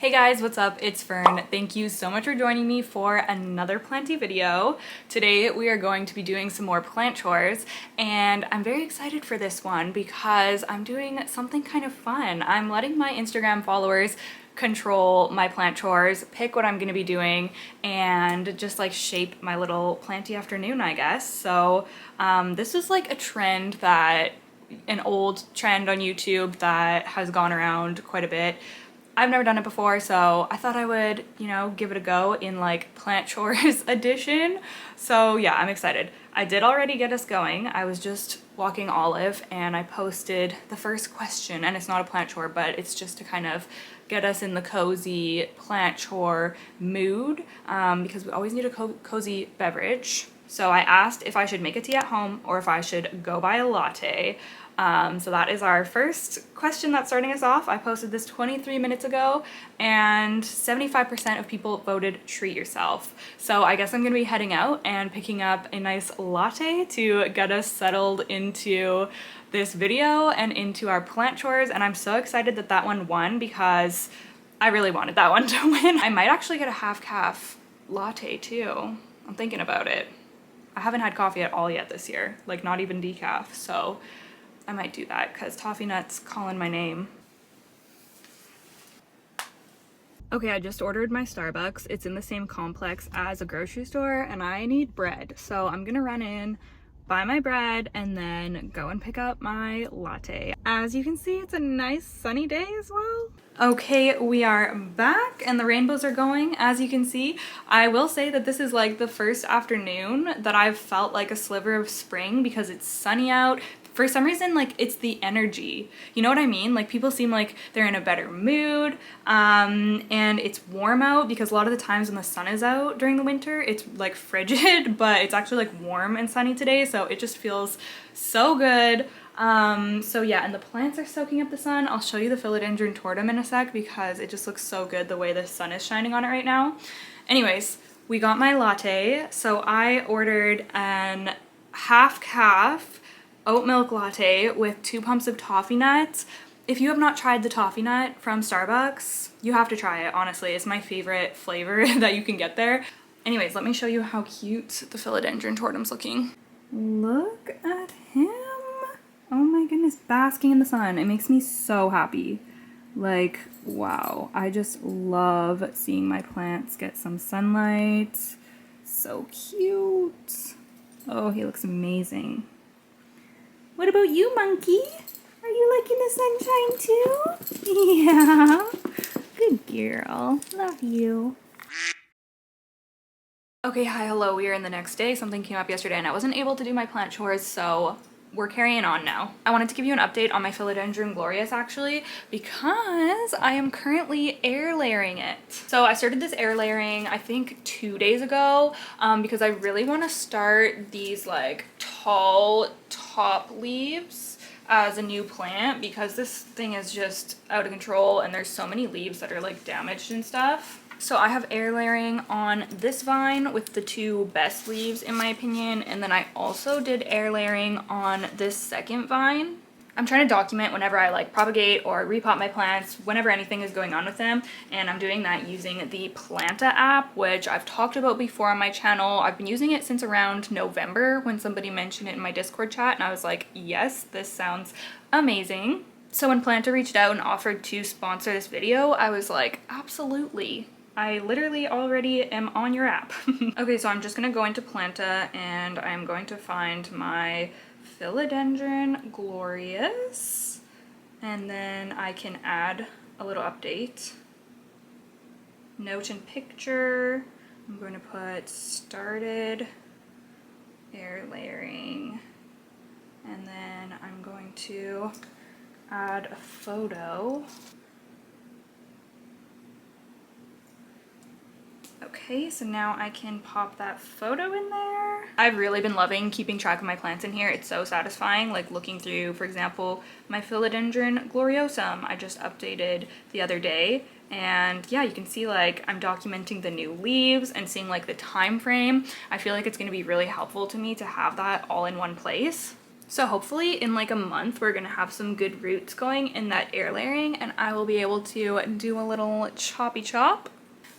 Hey guys, what's up? It's Fern. Thank you so much for joining me for another planty video. Today we are going to be doing some more plant chores, and I'm very excited for this one because I'm doing something kind of fun. I'm letting my Instagram followers control my plant chores, pick what I'm going to be doing, and just like shape my little planty afternoon, I guess. So this is like a trend an old trend on YouTube that has gone around quite a bit. I've never done it before, so I thought I would, give it a go in like plant chores edition. So yeah, I'm excited. I did already get us going. I was just walking Olive and I posted the first question, and it's not a plant chore, but it's just to kind of get us in the cozy plant chore mood because we always need a cozy beverage. So I asked if I should make a tea at home or if I should go buy a latte. So that is our first question that's starting us off. I posted this 23 minutes ago and 75% of people voted treat yourself. So I guess I'm gonna be heading out and picking up a nice latte to get us settled into this video and into our plant chores. And I'm so excited that that one won because I really wanted that one to win. I might actually get a half calf latte too. I'm thinking about it. I haven't had coffee at all yet this year, like not even decaf, so I might do that because Toffee Nut's calling my name. Okay, I just ordered my Starbucks. It's in the same complex as a grocery store and I need bread. So I'm gonna run in, buy my bread, and then go and pick up my latte. As you can see, it's a nice sunny day as well. Okay, we are back and the rainbows are going, as you can see. I will say that this is like the first afternoon that I've felt like a sliver of spring because it's sunny out. For some reason, like, it's the energy. You know what I mean? Like, people seem like they're in a better mood, and it's warm out because a lot of the times when the sun is out during the winter, it's like frigid, but it's actually like warm and sunny today, so it just feels so good. So yeah, and the plants are soaking up the sun. I'll show you the Philodendron tortum in a sec because it just looks so good the way the sun is shining on it right now. Anyways, we got my latte. So I ordered an half calf oat milk latte with 2 pumps of toffee nuts. If you have not tried the toffee nut from Starbucks, you have to try it, honestly. It's my favorite flavor that you can get there. Anyways, let me show you how cute the Philodendron tortum's looking. Look at him. Oh my goodness, basking in the sun. It makes me so happy. Like, wow. I just love seeing my plants get some sunlight. So cute. Oh, he looks amazing. What about you, monkey? Are you liking the sunshine too? Yeah. Good girl. Love you. Okay, hi, hello. We are in the next day. Something came up yesterday and I wasn't able to do my plant chores, so we're carrying on now. I wanted to give you an update on my Philodendron glorious actually because I am currently air layering it. So I started this air layering I think 2 days ago because I really want to start these like tall top leaves as a new plant because this thing is just out of control and there's so many leaves that are like damaged and stuff. So I have air layering on this vine with the 2 best leaves in my opinion, and then I also did air layering on this second vine. I'm trying to document whenever I like propagate or repot my plants, whenever anything is going on with them, and I'm doing that using the Planta app, which I've talked about before on my channel. I've been using it since around November when somebody mentioned it in my Discord chat, and I was like, yes, this sounds amazing. So when Planta reached out and offered to sponsor this video, I was like, absolutely. I literally already am on your app. Okay, so I'm just gonna go into Planta and I'm going to find my Philodendron glorious, and then I can add a little update. Note and picture. I'm going to put started air layering, and then I'm going to add a photo. Okay, so now I can pop that photo in there. I've really been loving keeping track of my plants in here. It's so satisfying, like looking through, for example, my Philodendron gloriosum I just updated the other day. And yeah, you can see like I'm documenting the new leaves and seeing like the time frame. I feel like it's going to be really helpful to me to have that all in one place. So hopefully in like a month we're gonna have some good roots going in that air layering, and I will be able to do a little choppy chop.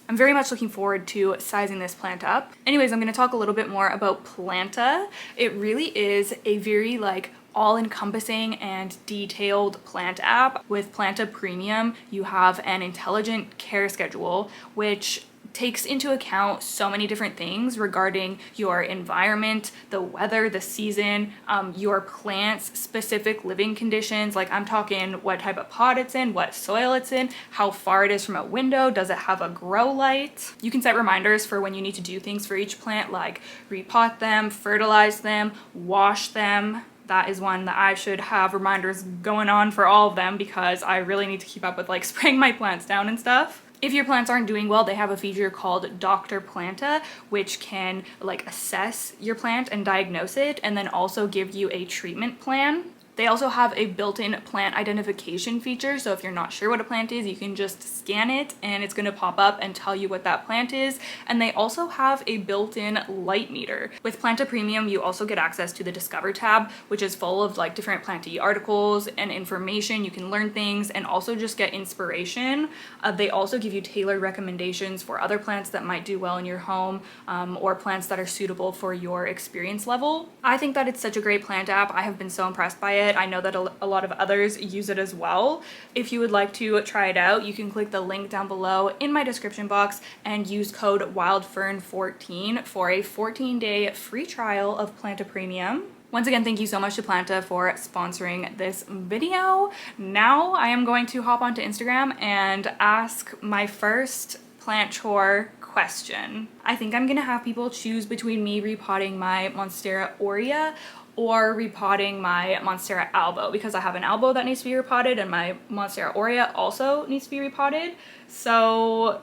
I'm very much looking forward to sizing this plant up. Anyways, I'm gonna talk a little bit more about Planta. It really is a very like all-encompassing and detailed plant app. With Planta Premium, you have an intelligent care schedule, which takes into account so many different things regarding your environment, the weather, the season, your plant's specific living conditions. Like I'm talking what type of pot it's in, what soil it's in, how far it is from a window, does it have a grow light? You can set reminders for when you need to do things for each plant, like repot them, fertilize them, wash them. That is one that I should have reminders going on for all of them, because I really need to keep up with like spraying my plants down and stuff. If your plants aren't doing well, they have a feature called Dr. Planta, which can like assess your plant and diagnose it, and then also give you a treatment plan. They also have a built-in plant identification feature, so if you're not sure what a plant is, you can just scan it and it's gonna pop up and tell you what that plant is. And they also have a built-in light meter. With Planta Premium, you also get access to the Discover tab, which is full of like different Planty articles and information. You can learn things and also just get inspiration. They also give you tailored recommendations for other plants that might do well in your home, or plants that are suitable for your experience level. I think that it's such a great plant app. I have been so impressed by it. I know that a lot of others use it as well. If you would like to try it out, you can click the link down below in my description box and use code wildfern14 for a 14-day free trial of Planta Premium. Once again, thank you so much to Planta for sponsoring this video. Now I am going to hop onto Instagram and ask my first plant chore question. I think I'm gonna have people choose between me repotting my Monstera aurea or repotting my Monstera albo, because I have an albo that needs to be repotted and my Monstera aurea also needs to be repotted. So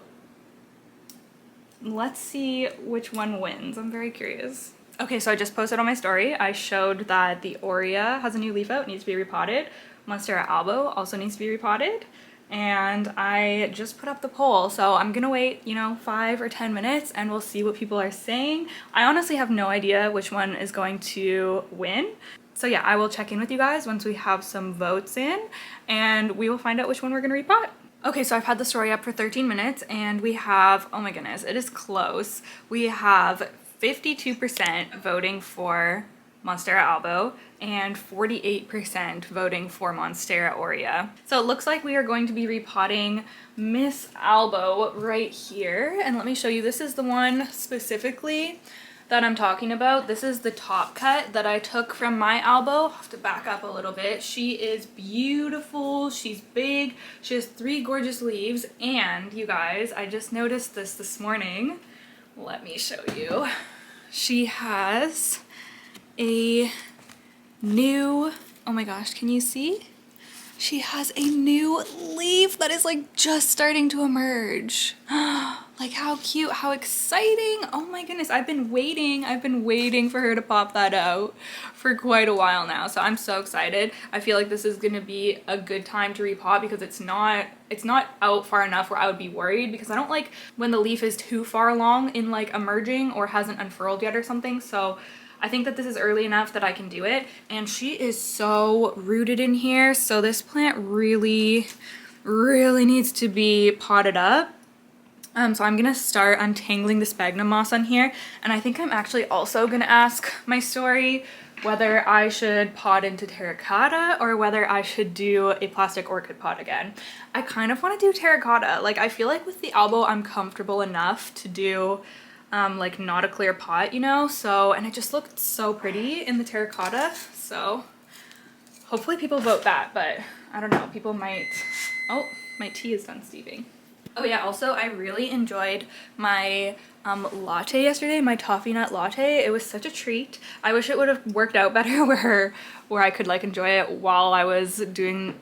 let's see which one wins. I'm very curious. Okay, so I just posted on my story. I showed that the aurea has a new leaf out, needs to be repotted. Monstera albo also needs to be repotted. And I just put up the poll, so I'm gonna wait, 5 or 10 minutes and we'll see what people are saying. I honestly have no idea which one is going to win. So yeah, I will check in with you guys once we have some votes in, and we will find out which one we're gonna repot. Okay, so I've had the story up for 13 minutes and we have, oh my goodness, it is close. We have 52% voting for Monstera albo and 48% voting for Monstera aurea. So it looks like we are going to be repotting Miss Albo right here. And let me show you, this is the one specifically that I'm talking about. This is the top cut that I took from my albo. I'll have to back up a little bit. She is beautiful, she's big, she has 3 gorgeous leaves, and you guys, I just noticed this morning. Let me show you. She has a new, oh my gosh, can you see? She has a new leaf that is like just starting to emerge. Like how cute, how exciting. Oh my goodness, I've been waiting for her to pop that out for quite a while now. So I'm so excited. I feel like this is gonna be a good time to repot, because it's not out far enough where I would be worried, because I don't like when the leaf is too far along in like emerging or hasn't unfurled yet or something. So I think that this is early enough that I can do it. And she is so rooted in here, so this plant really needs to be potted up. So I'm gonna start untangling the sphagnum moss on here, and I think I'm actually also gonna ask my story whether I should pot into terracotta or whether I should do a plastic orchid pot again. I kind of want to do terracotta. Like I feel like with the albo I'm comfortable enough to do like not a clear pot, so, and it just looked so pretty in the terracotta. So hopefully people vote that, but I don't know, people might. Oh, my tea is done steeping. Oh yeah, also I really enjoyed my latte yesterday, my toffee nut latte. It was such a treat. I wish it would have worked out better where I could like enjoy it while I was doing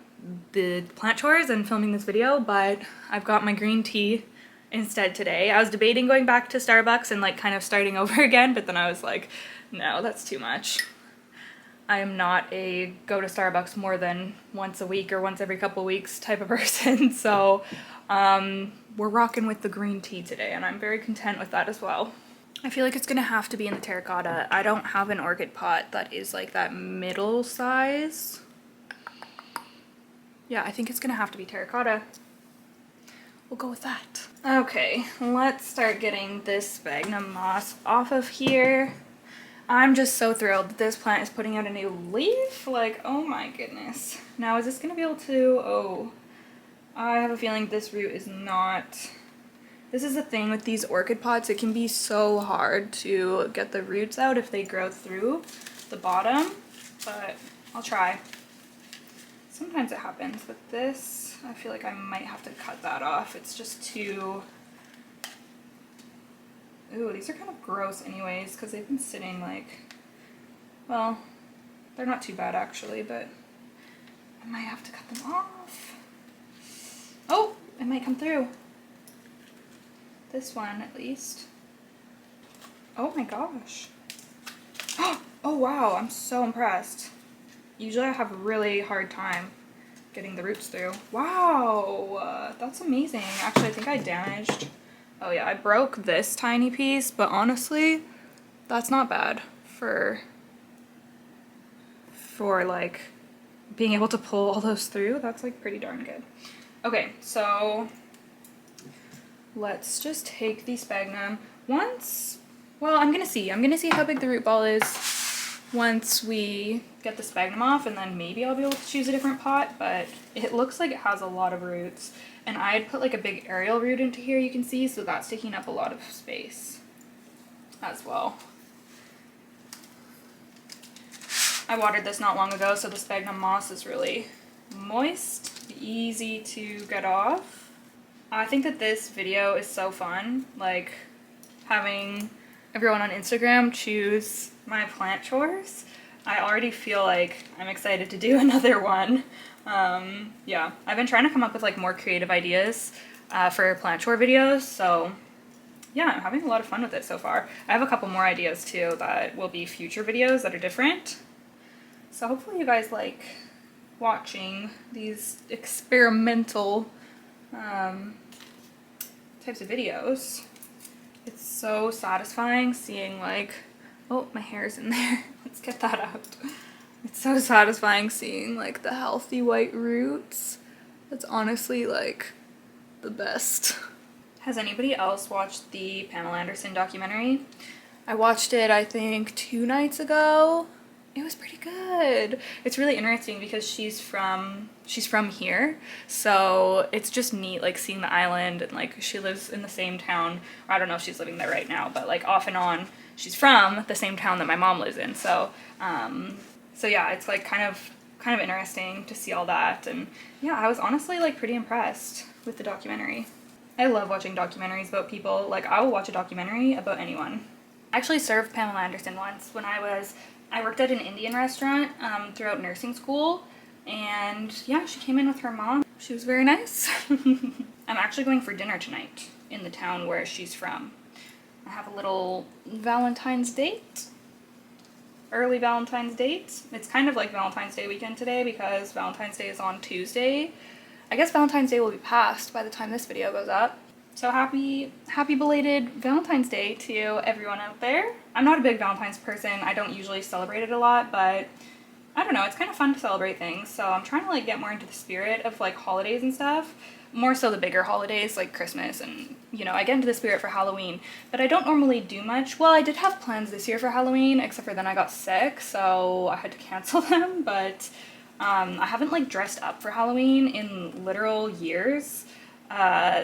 the plant chores and filming this video, but I've got my green tea instead today. I was debating going back to Starbucks and like kind of starting over again, but then I was like, no, that's too much. I am not a go to Starbucks more than once a week or once every couple weeks type of person. So we're rocking with the green tea today, and I'm very content with that as well. I feel like it's gonna have to be in the terracotta. I don't have an orchid pot that is like that middle size. Yeah, I think it's gonna have to be terracotta. We'll go with that. Okay, let's start getting this sphagnum moss off of here. I'm just so thrilled that this plant is putting out a new leaf. Like, oh my goodness. Now, is this gonna be able to, oh, I have a feeling this root is not. This is the thing with these orchid pots, it can be so hard to get the roots out if they grow through the bottom, but I'll try. Sometimes it happens, but this, I feel like I might have to cut that off. It's just too, ooh, these are kind of gross anyways, because they've been sitting like, well, they're not too bad actually, but I might have to cut them off. Oh, it might come through. This one at least. Oh my gosh. Oh wow, I'm so impressed. Usually I have a really hard time getting the roots through. Wow, that's amazing. Actually, I think I damaged, oh yeah, I broke this tiny piece, but honestly, that's not bad for like being able to pull all those through. That's like pretty darn good. Okay, so let's just take the sphagnum once, well, I'm gonna see how big the root ball is once we get the sphagnum off, and then maybe I'll be able to choose a different pot, but it looks like it has a lot of roots, and I'd put like a big aerial root into here, you can see, so that's taking up a lot of space as well. I watered this not long ago, so the sphagnum moss is really moist, easy to get off. I think that this video is so fun, like having everyone on Instagram choose my plant chores. I already feel like I'm excited to do another one. Yeah, I've been trying to come up with like more creative ideas for plant chore videos, so yeah, I'm having a lot of fun with it so far. I have a couple more ideas too that will be future videos that are different. So hopefully you guys like watching these experimental types of videos. It's so satisfying seeing like, oh, my hair's in there. Let's get that out. It's so satisfying seeing like the healthy white roots. It's honestly like the best. Has anybody else watched the Pamela Anderson documentary? I watched it, I think, 2 nights ago. It was pretty good. It's really interesting because she's from here, so it's just neat like seeing the island, and like she lives in the same town, or I don't know if she's living there right now, but like off and on she's from the same town that my mom lives in, so so yeah, it's like kind of interesting to see all that. And yeah, I was honestly like pretty impressed with the documentary. I love watching documentaries about people. Like, I will watch a documentary about anyone. I actually served Pamela Anderson once when I worked at an Indian restaurant throughout nursing school, and yeah, she came in with her mom. She was very nice. I'm actually going for dinner tonight in the town where she's from. I have a little Valentine's date. Early Valentine's date. It's kind of like Valentine's Day weekend today because Valentine's Day is on Tuesday. I guess Valentine's Day will be past by the time this video goes up. So happy belated Valentine's Day to everyone out there. I'm not a big Valentine's person. I don't usually celebrate it a lot, but I don't know, it's kind of fun to celebrate things. So I'm trying to like get more into the spirit of like holidays and stuff. More so the bigger holidays like Christmas, and you know, I get into the spirit for Halloween, but I don't normally do much. Well, I did have plans this year for Halloween, except for then I got sick, so I had to cancel them, but I haven't like dressed up for Halloween in literal years.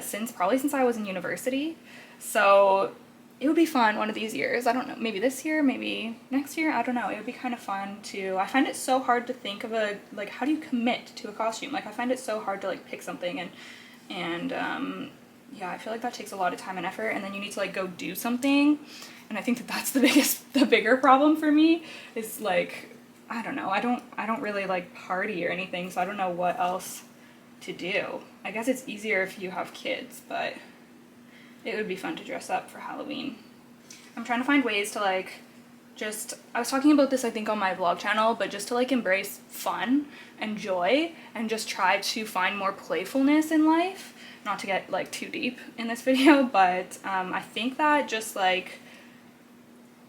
Since I was in university, so it would be fun one of these years. I don't know, maybe this year, maybe next year, I don't know. It would be kind of fun to, I find it so hard to think of a, like, how do you commit to a costume? Like, I find it so hard to like pick something, and yeah, I feel like that takes a lot of time and effort, and then you need to like go do something, and I think that that's the bigger problem for me is like, I don't know, I don't really like party or anything, so I don't know what else to do. I guess it's easier if you have kids, but it would be fun to dress up for Halloween. I'm trying to find ways to like I was talking about this I think on my vlog channel, but just to like embrace fun and joy and just try to find more playfulness in life. Not to get like too deep in this video, but I think that just like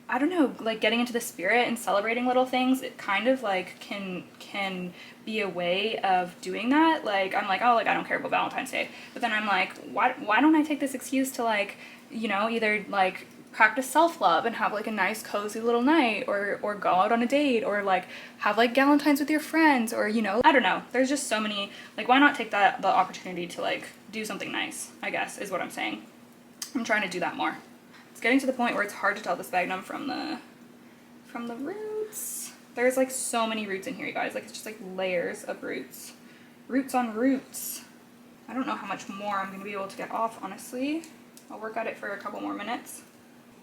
I don't know, like getting into the spirit and celebrating little things, it kind of like can be a way of doing that. Like I'm like, oh, like I don't care about Valentine's Day, but then I'm like, why don't I take this excuse to like, you know, either like practice self-love and have like a nice cozy little night, or go out on a date, or like have like Galentine's with your friends, or you know, I don't know, there's just so many, like why not take the opportunity to like do something nice, I guess is what I'm saying. I'm trying to do that more. It's getting to the point where it's hard to tell the sphagnum from the roots. There's like so many roots in here, you guys, like it's just like layers of roots on roots. I don't know how much more I'm gonna be able to get off, honestly. I'll work at it for a couple more minutes.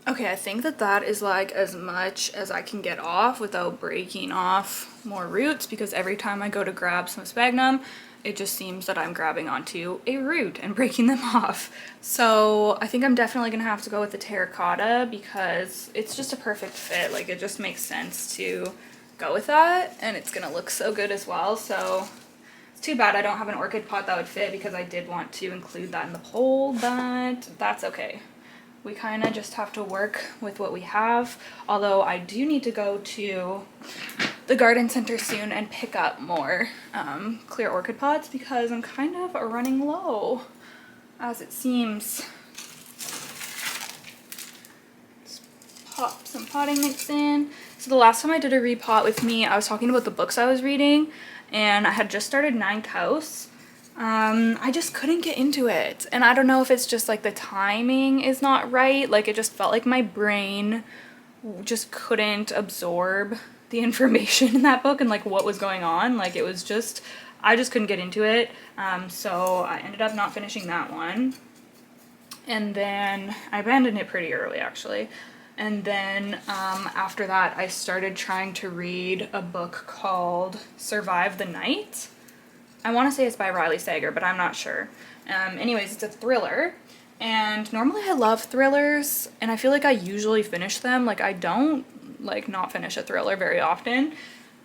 Okay, I think that is like as much as I can get off without breaking off more roots, because every time I go to grab some sphagnum, it just seems that I'm grabbing onto a root and breaking them off. So I think I'm definitely gonna have to go with the terracotta because it's just a perfect fit. Like it just makes sense to go with that, and it's gonna look so good as well. So it's too bad I don't have an orchid pot that would fit, because I did want to include that in the poll, but that's okay. We kind of just have to work with what we have, although I do need to go to the garden center soon and pick up more clear orchid pots, because I'm kind of running low, as it seems. Let's pop some potting mix in. So the last time I did a repot with me, I was talking about the books I was reading, and I had just started Ninth House. I just couldn't get into it, and I don't know if it's just like the timing is not right. Like it just felt like my brain just couldn't absorb the information in that book and like what was going on. Like it was just, I just couldn't get into it. So I ended up not finishing that one, and then I abandoned it pretty early actually. And then after that I started trying to read a book called Survive the Night. I want to say it's by Riley Sager, but I'm not sure. Anyways, it's a thriller, and normally I love thrillers, and I feel like I usually finish them. Like I don't like not finish a thriller very often,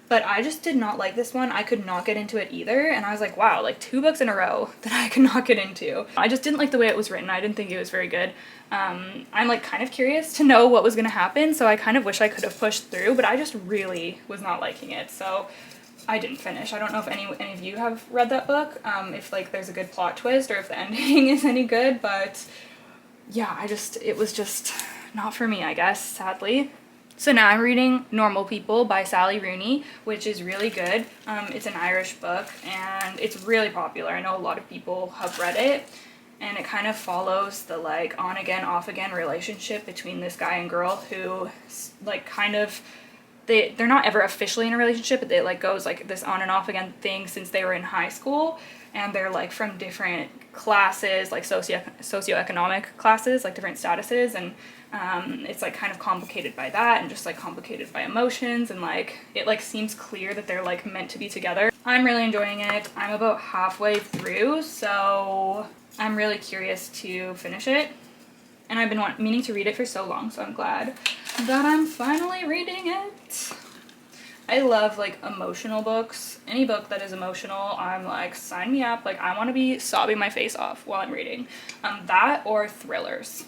but I just did not like this one. I could not get into it either, and I was like, wow, like 2 books in a row that I could not get into. I just didn't like the way it was written. I didn't think it was very good. I'm like kind of curious to know what was gonna happen, so I kind of wish I could have pushed through, but I just really was not liking it, so I didn't finish. I don't know if any of you have read that book, if like there's a good plot twist or if the ending is any good, but yeah, it was just not for me, I guess, sadly. So now I'm reading Normal People by Sally Rooney, which is really good. It's an Irish book and it's really popular. I know a lot of people have read it, and it kind of follows the like on again, off again relationship between this guy and girl who like kind of, they're not ever officially in a relationship, but they like goes like this on and off again thing since they were in high school, and they're like from different classes, like socioeconomic classes, like different statuses, and it's like kind of complicated by that, and just like complicated by emotions, and like it like seems clear that they're like meant to be together. I'm really enjoying it. I'm about halfway through, so I'm really curious to finish it. And I've been meaning to read it for so long, so I'm glad that I'm finally reading it. I love like emotional books. Any book that is emotional, I'm like, sign me up. Like I want to be sobbing my face off while I'm reading. That or thrillers.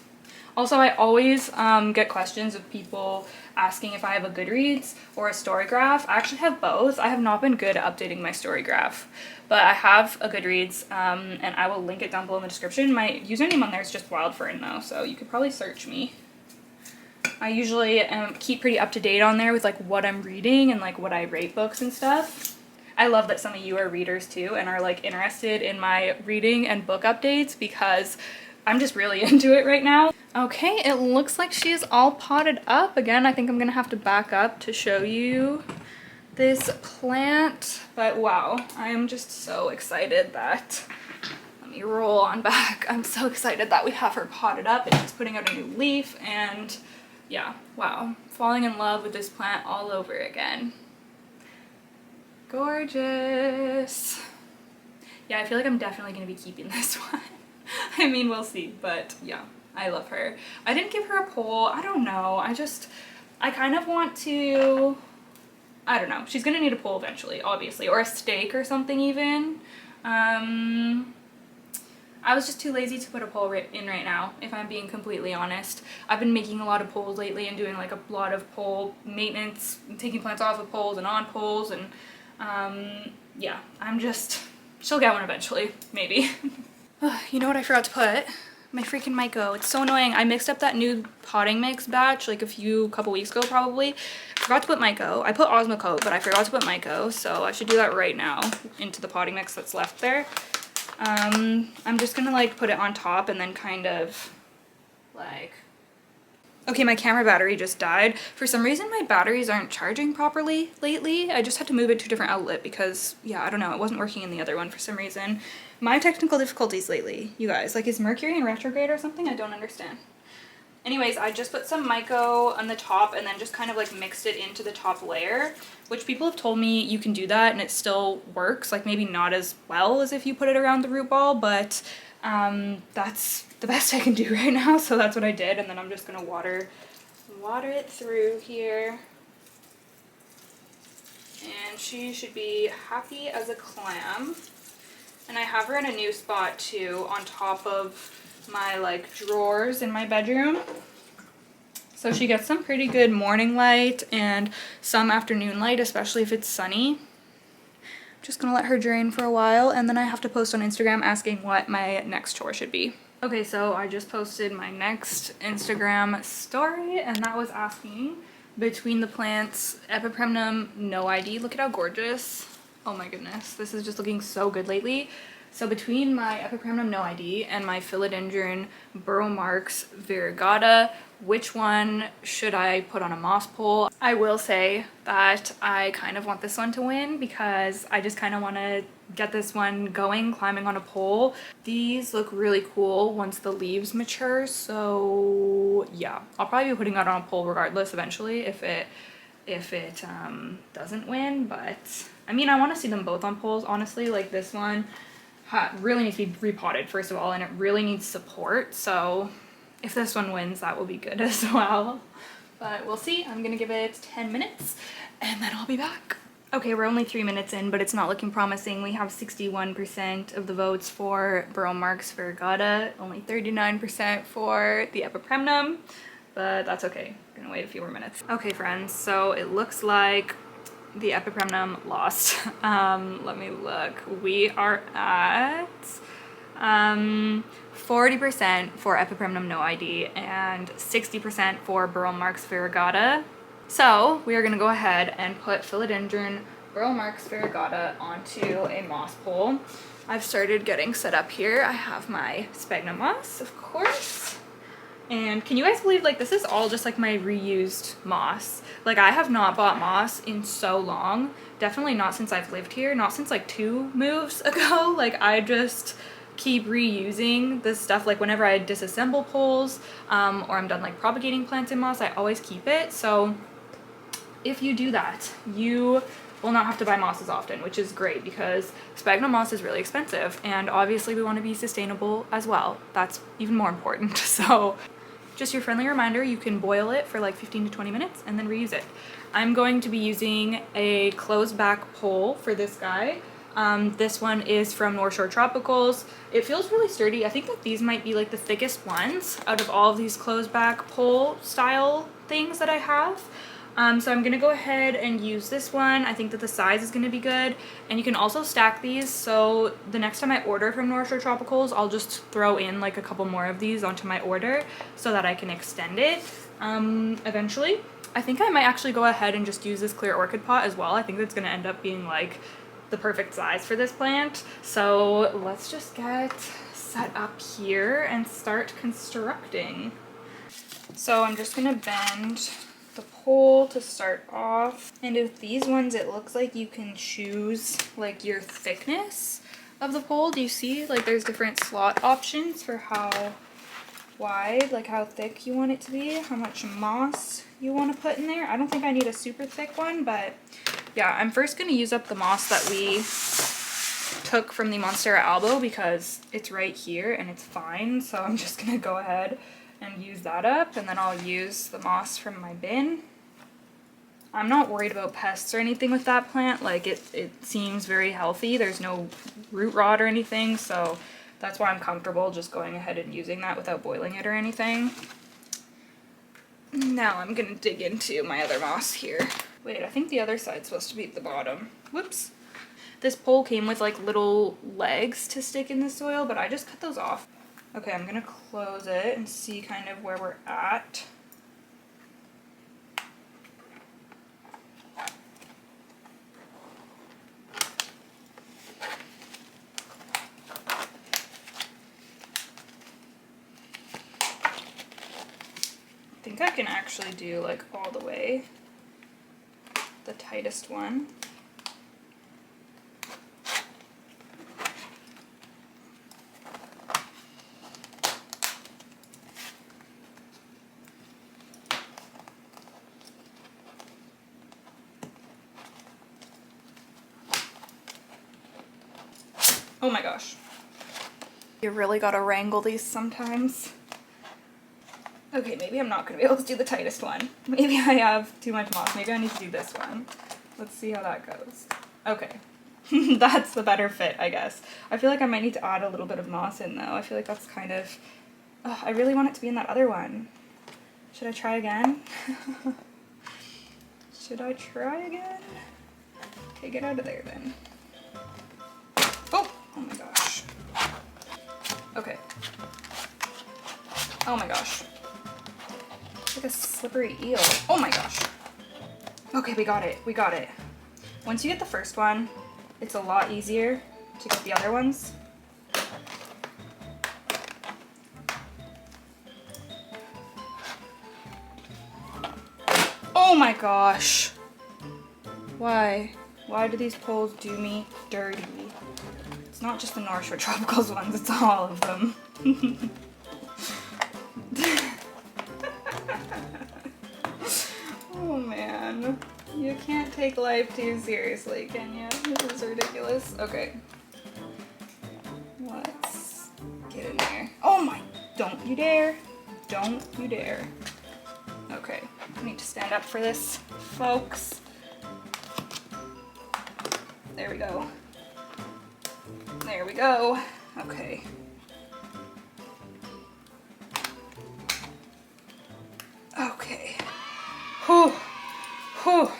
Also, I always get questions of people asking if I have a Goodreads or a Storygraph. I actually have both. I have not been good at updating my Storygraph, but I have a Goodreads, and I will link it down below in the description. My username on there is just wildfern though, so you could probably search me. I usually keep pretty up to date on there with like what I'm reading and like what I rate books and stuff. I love that some of you are readers too and are like interested in my reading and book updates, because I'm just really into it right now. Okay, it looks like she is all potted up. Again, I think I'm gonna have to back up to show you this plant, but wow, I am just so excited that, let me roll on back. I'm so excited that we have her potted up and she's putting out a new leaf, and yeah, wow, falling in love with this plant all over again. Gorgeous. Yeah, I feel like I'm definitely gonna be keeping this one. I mean, we'll see, but yeah, I love her. I didn't give her a poll. I don't know. I kind of want to, I don't know. She's gonna need a poll eventually, obviously, or a stake or something even. I was just too lazy to put a pole in right now, if I'm being completely honest. I've been making a lot of poles lately and doing like a lot of pole maintenance, taking plants off of poles and on poles, and yeah, she'll get one eventually, maybe. You know what I forgot to put? My freaking Myco. It's so annoying. I mixed up that new potting mix batch like a couple weeks ago probably. Forgot to put Myco. I put Osmocote, but I forgot to put Myco, so I should do that right now into the potting mix that's left there. I'm just gonna like put it on top and then kind of like... Okay, my camera battery just died. For some reason my batteries aren't charging properly lately. I just had to move it to a different outlet because, yeah, I don't know, it wasn't working in the other one for some reason. My technical difficulties lately, you guys. Like, is Mercury in retrograde or something? I don't understand. Anyways, I just put some Myco on the top and then just kind of like mixed it into the top layer, which people have told me you can do that and it still works. Like, maybe not as well as if you put it around the root ball, but that's the best I can do right now, so that's what I did. And then I'm just gonna water it through here, and she should be happy as a clam. And I have her in a new spot too, on top of my like drawers in my bedroom, so she gets some pretty good morning light and some afternoon light, especially if it's sunny. Just gonna let her drain for a while, and then I have to post on Instagram asking what my next chore should be. Okay, so I just posted my next Instagram story, and that was asking between the plants Epipremnum no ID. Look at how gorgeous. Oh my goodness, this is just looking so good lately. So between my Epipremnum no ID and my Philodendron Burl Marx variegata, which one should I put on a moss pole? I will say that I kind of want this one to win because I just kind of want to get this one going, climbing on a pole. These look really cool once the leaves mature, so yeah, I'll probably be putting that on a pole regardless eventually if it doesn't win. But I mean, I want to see them both on poles, honestly. Like, this one really needs to be repotted first of all, and it really needs support, so if this one wins, that will be good as well. But we'll see. I'm gonna give it 10 minutes and then I'll be back. Okay, we're only 3 minutes in, but it's not looking promising. We have 61% of the votes for Burl Marx variegata, only 39% for the Epipremnum, but that's okay. I'm gonna wait a few more minutes. Okay, friends, so it looks like the Epipremnum lost. Let me look. We are at 40% for Epipremnum no ID and 60% for Burl Marx variegata. So we are going to go ahead and put Philodendron Burl Marx variegata onto a moss pole. I've started getting set up here. I have my sphagnum moss, of course. And can you guys believe, like, this is all just like my reused moss. Like, I have not bought moss in so long. Definitely not since I've lived here. Not since like 2 moves ago. Like, I just keep reusing this stuff. Like, whenever I disassemble poles or I'm done like propagating plants in moss, I always keep it. So if you do that, you will not have to buy moss as often, which is great because sphagnum moss is really expensive, and obviously we want to be sustainable as well. That's even more important. So just your friendly reminder, you can boil it for like 15 to 20 minutes and then reuse it. I'm going to be using a closed back pole for this guy. This one is from North Shore Tropicals. It feels really sturdy. I think that these might be like the thickest ones out of all of these closed back pole style things that I have. So I'm gonna go ahead and use this one. I think that the size is gonna be good, and you can also stack these, so the next time I order from North Shore Tropicals, I'll just throw in like a couple more of these onto my order so that I can extend it eventually. I think I might actually go ahead and just use this clear orchid pot as well. I think that's gonna end up being like the perfect size for this plant. So let's just get set up here and start constructing. So I'm just gonna bend the pole to start off, and with these ones it looks like you can choose like your thickness of the pole. Do you see, like, there's different slot options for how wide, like how thick you want it to be, how much moss you want to put in there. I don't think I need a super thick one, but yeah, I'm first going to use up the moss that we took from the Monstera albo because it's right here and it's fine, so I'm just going to go ahead and use that up, and then I'll use the moss from my bin. I'm not worried about pests or anything with that plant. Like, it seems very healthy. There's no root rot or anything, so That's why I'm comfortable just going ahead and using that without boiling it or anything. Now I'm gonna dig into my other moss here. Wait, I think the other side's supposed to be at the bottom. Whoops. This pole came with like little legs to stick in the soil, but I just cut those off. Okay, I'm gonna close it and see kind of where we're at. I think I can actually do like all the way, the tightest one. Oh my gosh. You really gotta wrangle these sometimes. Okay, maybe I'm not gonna be able to do the tightest one. Maybe I have too much moss. Maybe I need to do this one. Let's see how that goes. Okay. That's the better fit, I guess. I feel like I might need to add a little bit of moss in though. I feel like that's kind of... Oh, I really want it to be in that other one. Should I try again? Should I try again? Okay, get out of there then. Oh! Oh my gosh. Okay. Oh my gosh. It's like a slippery eel. Oh my gosh. Okay, we got it. We got it. Once you get the first one, it's a lot easier to get the other ones. Oh my gosh. Why? Why do these poles do me dirty? It's not just the North Shore Tropicals ones, it's all of them. Oh man. You can't take life too seriously, can you? This is ridiculous. Okay. Let's get in there. Oh my, don't you dare. Don't you dare. Okay, I need to stand up for this, folks. There we go. There we go. Okay. Okay. Whew. Whew.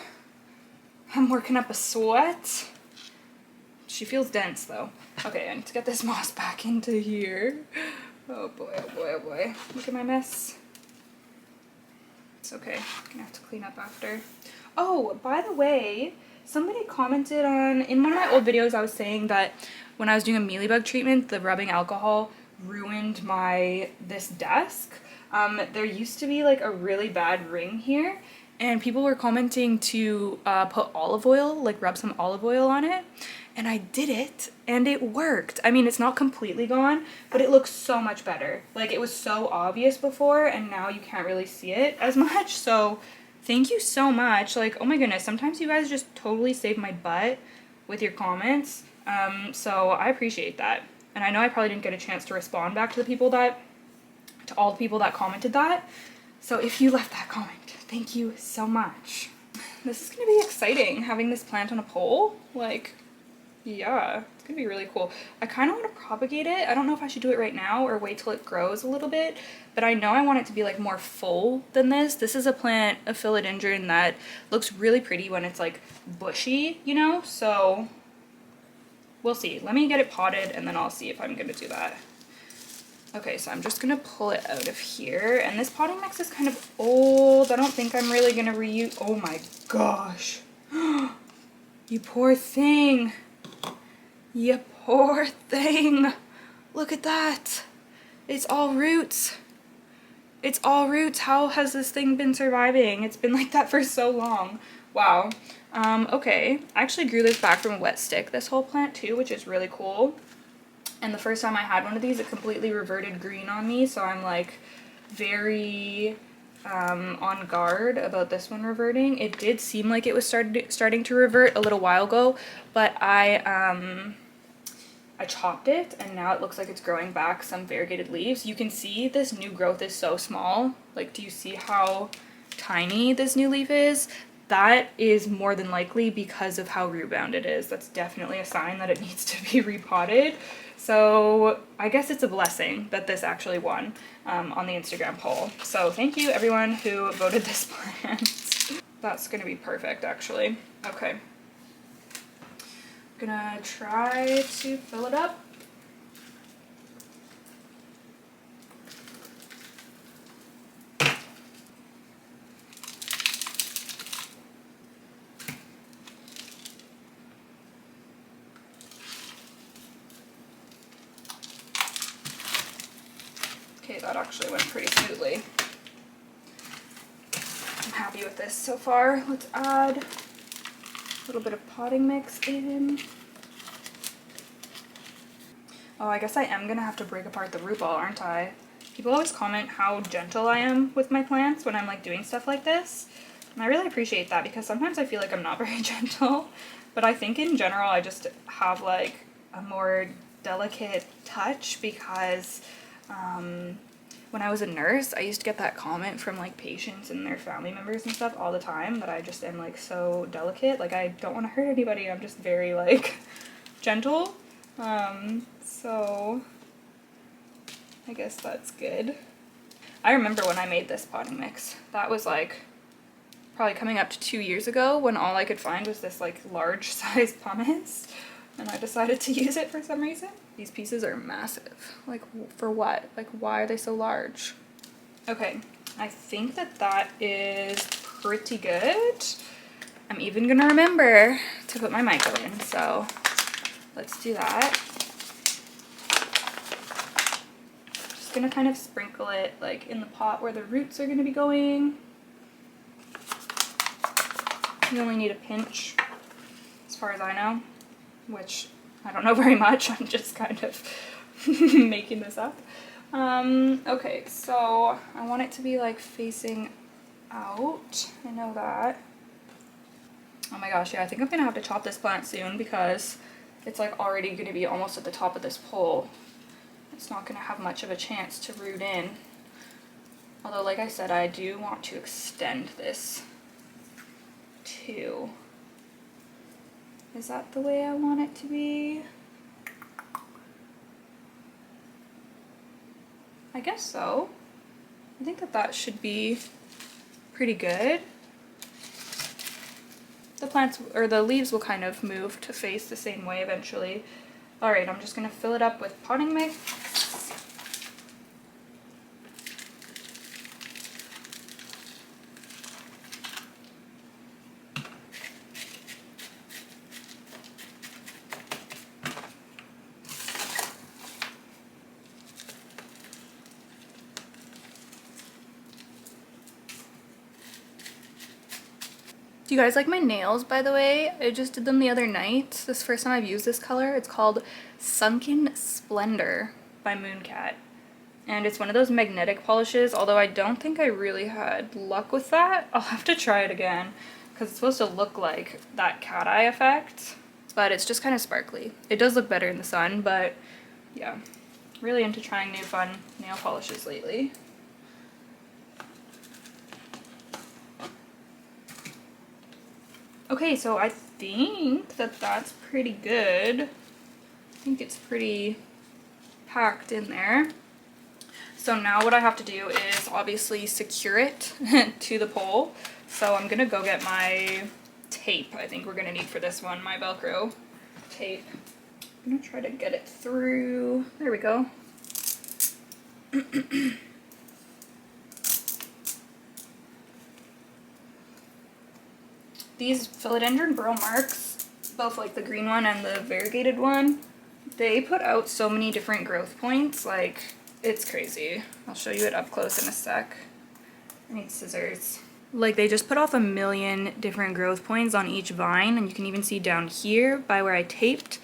I'm working up a sweat. She feels dense though. Okay, I need to get this moss back into here. Oh boy, oh boy, oh boy. Look at my mess. It's okay. I'm gonna have to clean up after. Oh, by the way, somebody commented on, in one of my old videos I was saying that when I was doing a mealybug treatment, the rubbing alcohol ruined this desk. There used to be like a really bad ring here, and people were commenting to put olive oil, like rub some olive oil on it, and I did it and it worked. I mean, it's not completely gone, but it looks so much better. Like, it was so obvious before and now you can't really see it as much. So thank you so much. Like, oh my goodness, sometimes you guys just totally save my butt with your comments. So I appreciate that. And I know I probably didn't get a chance to respond back to all the people that commented that. So if you left that comment, thank you so much. This is gonna be exciting, having this plant on a pole. Like, yeah, it's gonna be really cool. I kind of want to propagate it. I don't know if I should do it right now or wait till it grows a little bit, but I know I want it to be like more full than this. This is a plant, a philodendron, that looks really pretty when it's like bushy, you know? So we'll see. Let me get it potted and then I'll see if I'm gonna do that. Okay, so I'm just gonna pull it out of here, and this potting mix is kind of old. I don't think I'm really gonna reuse. Oh my gosh. You poor thing. You poor thing. Look at that. It's all roots. It's all roots. How has this thing been surviving? It's been like that for so long. Wow. Okay. I actually grew this back from a wet stick, this whole plant too, which is really cool. And the first time I had one of these, it completely reverted green on me, so I'm like very on guard about this one reverting. It did seem like it was starting to revert a little while ago, but I chopped it and now it looks like it's growing back some variegated leaves. You can see this new growth is so small. Like, do you see how tiny this new leaf is? That is more than likely because of how root bound it is. That's definitely a sign that it needs to be repotted. So I guess it's a blessing that this actually won on the Instagram poll. So thank you everyone who voted this plant. That's gonna be perfect actually. Okay. Gonna try to fill it up. Okay, that actually went pretty smoothly. I'm happy with this so far. Let's add a little bit of potting mix in. Oh, I guess I am gonna have to break apart the root ball, aren't I? People always comment how gentle I am with my plants when I'm like doing stuff like this. And I really appreciate that because sometimes I feel like I'm not very gentle. But I think in general I just have like a more delicate touch because when I was a nurse, I used to get that comment from like patients and their family members and stuff all the time that I just am like so delicate. Like I don't want to hurt anybody. I'm just very like gentle. So I guess that's good. I remember when I made this potting mix. That was like probably coming up to 2 years ago when all I could find was this like large size pumice. And I decided to use it for some reason. These pieces are massive. Like, for what? Like, why are they so large? Okay, I think that that is pretty good. I'm even gonna remember to put my micro in, so let's do that. Just gonna kind of sprinkle it like in the pot where the roots are gonna be going. You only need a pinch, as far as I know. Which I don't know very much, I'm just kind of making this up. Okay, so I want it to be like facing out, I know that. Oh my gosh, yeah, I think I'm gonna have to chop this plant soon because it's like already gonna be almost at the top of this pole. It's not gonna have much of a chance to root in. Although, like I said, I do want to extend this too. Is that the way I want it to be? I guess so. I think that that should be pretty good. The plants, or the leaves will kind of move to face the same way eventually. All right, I'm just gonna fill it up with potting mix. Do you guys like my nails, by the way? I just did them the other night. This is the first time I've used this color. It's called Sunken Splendor by Mooncat. And it's one of those magnetic polishes, although I don't think I really had luck with that. I'll have to try it again because it's supposed to look like that cat eye effect, but it's just kind of sparkly. It does look better in the sun, but yeah, really into trying new fun nail polishes lately. Okay, so I think that that's pretty good. I think it's pretty packed in there. So now what I have to do is obviously secure it to the pole. So I'm gonna go get my tape. I think we're gonna need for this one, my Velcro tape. I'm gonna try to get it through. There we go. These Philodendron Burl Marx, both like the green one and the variegated one, they put out so many different growth points, like it's crazy. I'll show you it up close in a sec. I need scissors. Like they just put off a million different growth points on each vine, and you can even see down here by where I taped,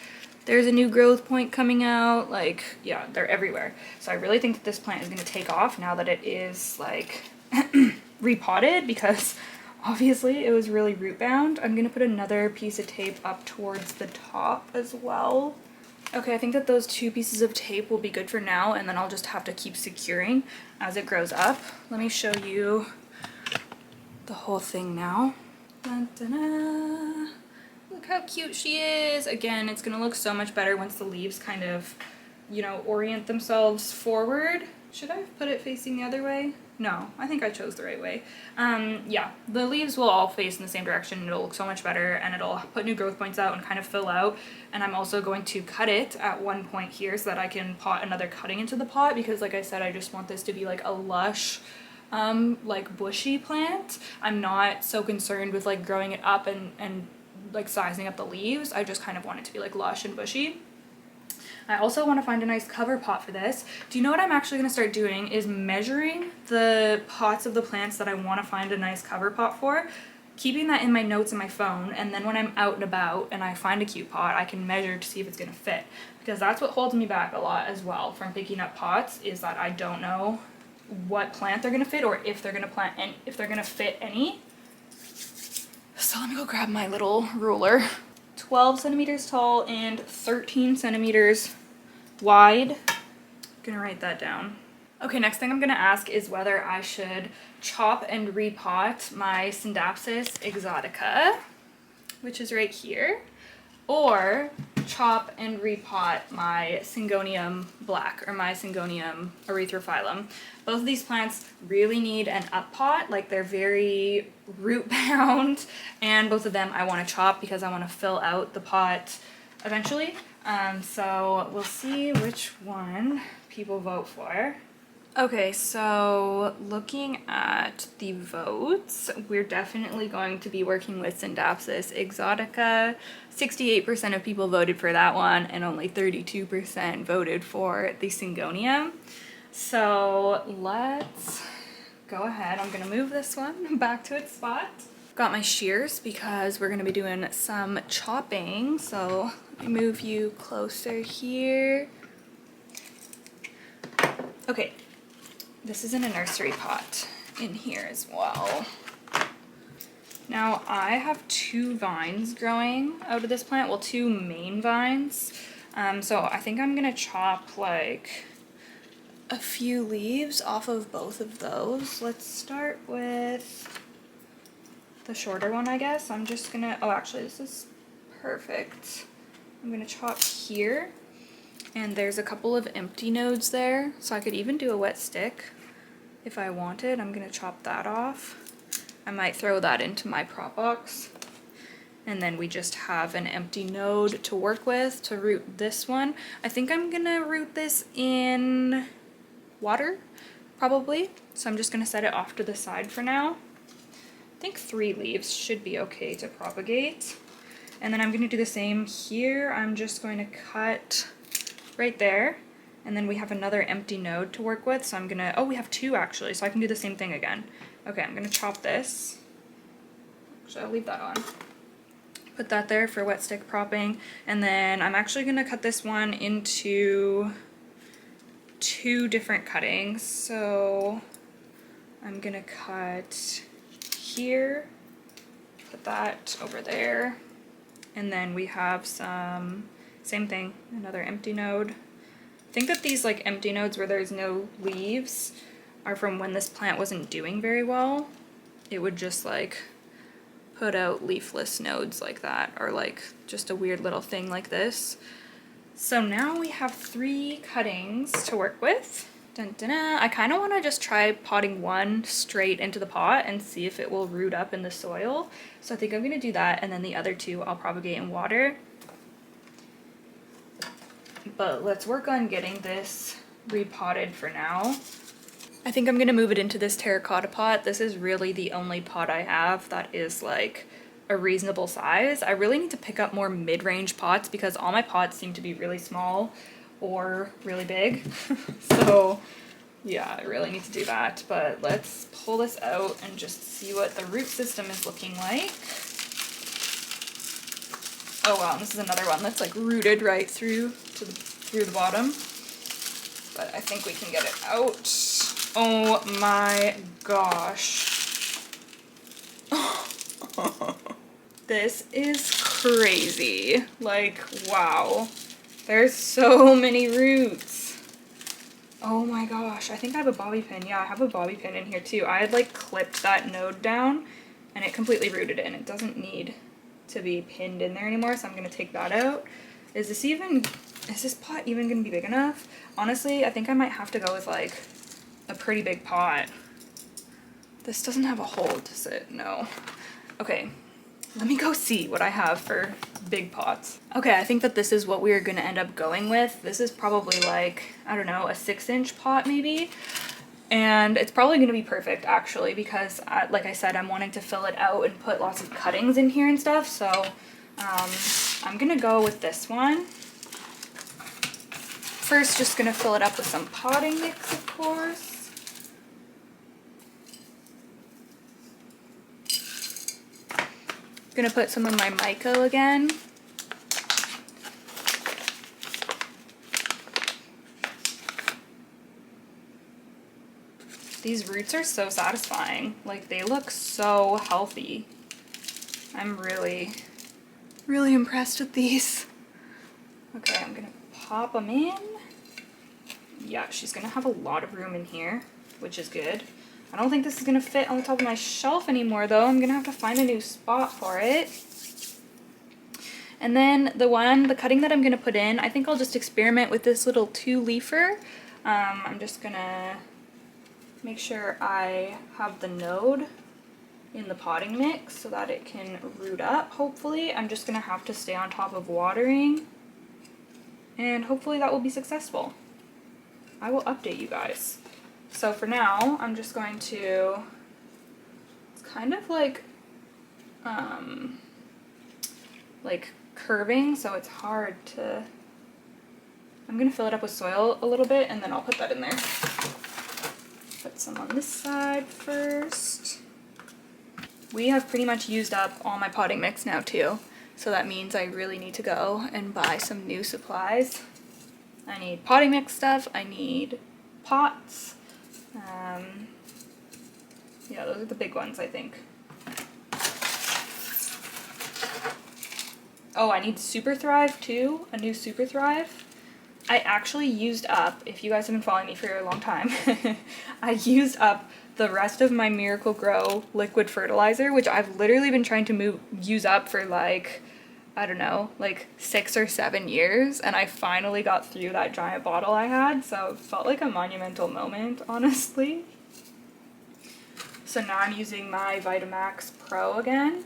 there's a new growth point coming out. Like, yeah, they're everywhere. So I really think that this plant is gonna take off now that it is like repotted, because obviously it was really root bound. I'm gonna put another piece of tape up towards the top as well. Okay, I think that those 2 pieces of tape will be good for now, and then I'll just have to keep securing as it grows up. Let me show you the whole thing now. Dun, dun, dun. Look how cute she is. Again, it's gonna look so much better once the leaves kind of you know, orient themselves forward. Should I have put it facing the other way? No, I think I chose the right way. Yeah, the leaves will all face in the same direction and it'll look so much better and it'll put new growth points out and kind of fill out. And I'm also going to cut it at one point here so that I can pot another cutting into the pot, because like I said, I just want this to be like a lush, like bushy plant. I'm not so concerned with like growing it up and like sizing up the leaves. I just kind of want it to be like lush and bushy. I also want to find a nice cover pot for this. Do you know what I'm actually going to start doing is measuring the pots of the plants that I want to find a nice cover pot for, keeping that in my notes in my phone, and then when I'm out and about and I find a cute pot, I can measure to see if it's going to fit, because that's what holds me back a lot as well from picking up pots, is that I don't know what plant they're going to fit or if they're going to plant and if they're going to fit any. So let me go grab my little ruler. 12 centimeters tall and 13 centimeters wide. I'm gonna write that down. Okay, next thing I'm gonna ask is whether I should chop and repot my Scindapsus exotica, which is right here, or chop and repot my Syngonium black or my Syngonium erythrophyllum. Both of these plants really need an up pot, like they're very root bound, and both of them I want to chop because I want to fill out the pot eventually. So we'll see which one people vote for. Okay, so looking at the votes, we're definitely going to be working with Scindapsus exotica. 68% of people voted for that one, and only 32% voted for the Syngonium. So let's go ahead. I'm gonna move this one back to its spot. Got my shears because we're gonna be doing some chopping. So let me move you closer here. Okay. This is in a nursery pot in here as well. Now I have 2 vines growing out of this plant, well 2 main vines. So I think I'm gonna chop like a few leaves off of both of those. Let's start with the shorter one, I guess. I'm just gonna, oh actually this is perfect. I'm gonna chop here, and there's a couple of empty nodes there, so I could even do a wet stick if I wanted. I'm gonna chop that off. I might throw that into my prop box. And then we just have an empty node to work with to root this one. I think I'm gonna root this in water, probably. So I'm just gonna set it off to the side for now. I think 3 leaves should be okay to propagate. And then I'm gonna do the same here. I'm just going to cut right there. And then we have another empty node to work with, so I'm gonna, oh, we have 2 actually, so I can do the same thing again. Okay, I'm gonna chop this. Actually, I'll leave that on. Put that there for wet stick propping, and then I'm actually gonna cut this one into 2 different cuttings. So I'm gonna cut here, put that over there, and then we have some, same thing, another empty node. I think that these like empty nodes where there's no leaves are from when this plant wasn't doing very well. It would just like put out leafless nodes like that, or like just a weird little thing like this. So now we have 3 cuttings to work with. Dun, dun, dun. I kind of want to just try potting one straight into the pot and see if it will root up in the soil. So I think I'm going to do that, and then the other 2 I'll propagate in water. But let's work on getting this repotted for now. I think I'm gonna move it into this terracotta pot. This is really the only pot I have that is like a reasonable size. I really need to pick up more mid-range pots because all my pots seem to be really small or really big. So yeah, I really need to do that. But let's pull this out and just see what the root system is looking like. Oh wow, this is another one that's like rooted right through to through the bottom. But I think we can get it out. Oh my gosh. This is crazy. Like, wow. There's so many roots. Oh my gosh. I think I have a bobby pin. Yeah, I have a bobby pin in here too. I had like clipped that node down and it completely rooted in. It doesn't need to be pinned in there anymore, so I'm gonna take that out. Is this even Is this pot even gonna be big enough? Honestly, I think I might have to go with like a pretty big pot. This doesn't have a hole, does it? No. Okay, let me go see what I have for big pots. Okay, I think that this is what we're gonna end up going with. This is probably like, I don't know, a 6-inch pot maybe. And it's probably gonna be perfect actually because like I said, I'm wanting to fill it out and put lots of cuttings in here and stuff. So I'm gonna go with this one. First, just gonna fill it up with some potting mix, of course. Gonna put some of my mico again. These roots are so satisfying. Like, they look so healthy. I'm really, really impressed with these. Okay, I'm gonna pop them in. Yeah, she's gonna have a lot of room in here, which is good. I don't think this is gonna fit on the top of my shelf anymore though. I'm gonna have to find a new spot for it. And then the cutting that I'm gonna put in, I think I'll just experiment with this little 2-leafer. I'm just gonna make sure I have the node in the potting mix so that it can root up, hopefully. I'm just gonna have to stay on top of watering, and hopefully that will be successful. I will update you guys. So for now, I'm just going to, it's kind of like curving, so it's hard to, I'm gonna fill it up with soil a little bit and then I'll put that in there. Put some on this side first. We have pretty much used up all my potting mix now too, so that means I really need to go and buy some new supplies. I need potting mix stuff, I need pots. Yeah, those are the big ones, I think. Oh, I need Super Thrive too, a new Super Thrive. I actually used up, if you guys have been following me for a long time, I used up the rest of my Miracle Grow liquid fertilizer, which I've literally been trying to use up for like, I don't know, like 6 or 7 years, and I finally got through that giant bottle I had, so it felt like a monumental moment, honestly. So now I'm using my Vitamax Pro again.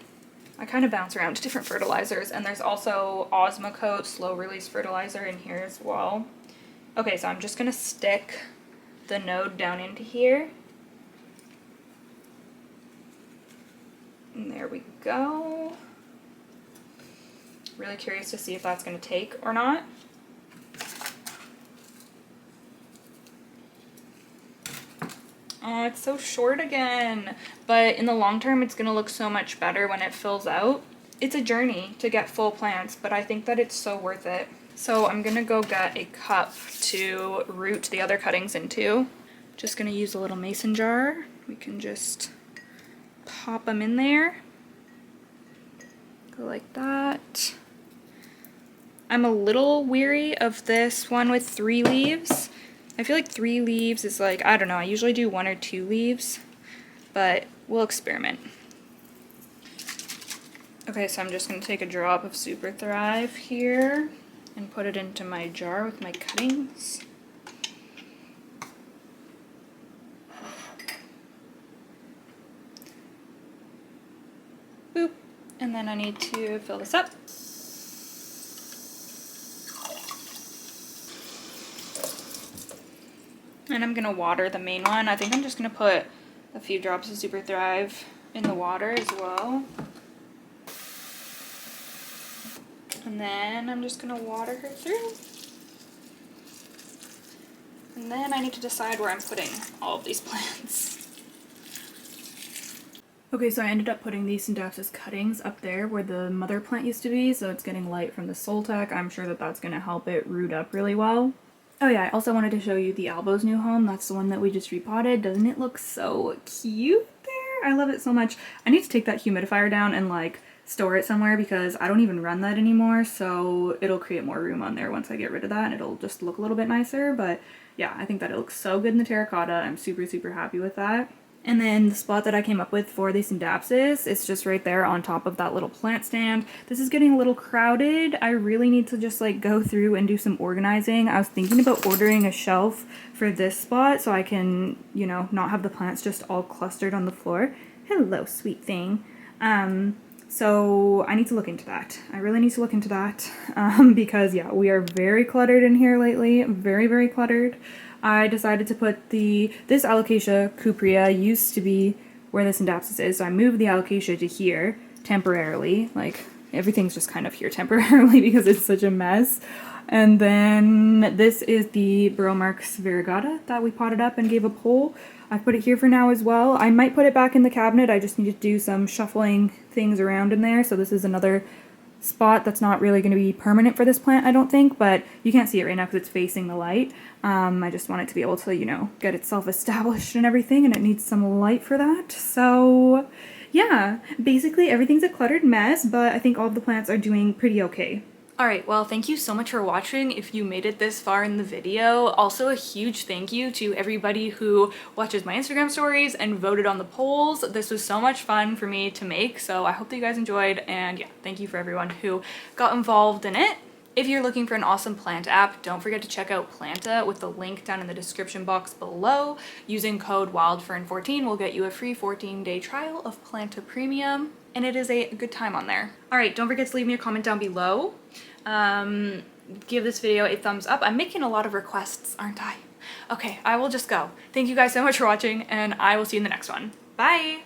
I kind of bounce around to different fertilizers, and there's also Osmocote slow release fertilizer in here as well. Okay, so I'm just gonna stick the node down into here. And there we go. Really curious to see if that's gonna take or not. Oh, it's so short again, but in the long term it's gonna look so much better when it fills out. It's a journey to get full plants, but I think that it's so worth it. So I'm gonna go get a cup to root the other cuttings into. Just gonna use a little mason jar. We can just pop them in there. Go like that. I'm a little weary of this one with 3 leaves. I feel like 3 leaves is like, I don't know, I usually do 1 or 2 leaves, but we'll experiment. Okay, so I'm just gonna take a drop of Super Thrive here and put it into my jar with my cuttings. Boop, and then I need to fill this up. And I'm gonna water the main one. I think I'm just gonna put a few drops of Super Thrive in the water as well. And then I'm just gonna water her through. And then I need to decide where I'm putting all of these plants. Okay, so I ended up putting these Scindapsus cuttings up there where the mother plant used to be, so it's getting light from the Soltec. I'm sure that that's gonna help it root up really well. Oh yeah, I also wanted to show you the albo's new home. That's the one that we just repotted. Doesn't it look so cute there? I love it so much. I need to take that humidifier down and like store it somewhere because I don't even run that anymore, so it'll create more room on there once I get rid of that and it'll just look a little bit nicer. But yeah, I think that it looks so good in the terracotta. I'm super, super happy with that. And then the spot that I came up with for the Scindapsus, it's just right there on top of that little plant stand. This is getting a little crowded. I really need to just like go through and do some organizing. I was thinking about ordering a shelf for this spot so I can, you know, not have the plants just all clustered on the floor. Hello, sweet thing. So I need to look into that. I really need to look into that because yeah, we are very cluttered in here lately. Very, very cluttered. I decided to put this Alocasia cuprea used to be where the Scindapsus is, so I moved the Alocasia to here temporarily. Like, everything's just kind of here temporarily because it's such a mess. And then this is the Burl Marx variegata that we potted up and gave a pole. I put it here for now as well. I might put it back in the cabinet. I just need to do some shuffling things around in there. So this is another spot that's not really going to be permanent for this plant, I don't think, but you can't see it right now because it's facing the light. I just want it to be able to, you know, get itself established and everything, and it needs some light for that. So yeah, basically everything's a cluttered mess, but I think all of the plants are doing pretty okay. Alright, well, thank you so much for watching if you made it this far in the video. Also, a huge thank you to everybody who watches my Instagram stories and voted on the polls. This was so much fun for me to make, so I hope that you guys enjoyed, and yeah, thank you for everyone who got involved in it. If you're looking for an awesome plant app, don't forget to check out Planta with the link down in the description box below. Using code wildfern14 will get you a free 14-day trial of Planta Premium, and it is a good time on there. Alright, don't forget to leave me a comment down below. Give this video a thumbs up. I'm making a lot of requests, aren't I? Okay, I will just go. Thank you guys so much for watching, and I will see you in the next one. Bye!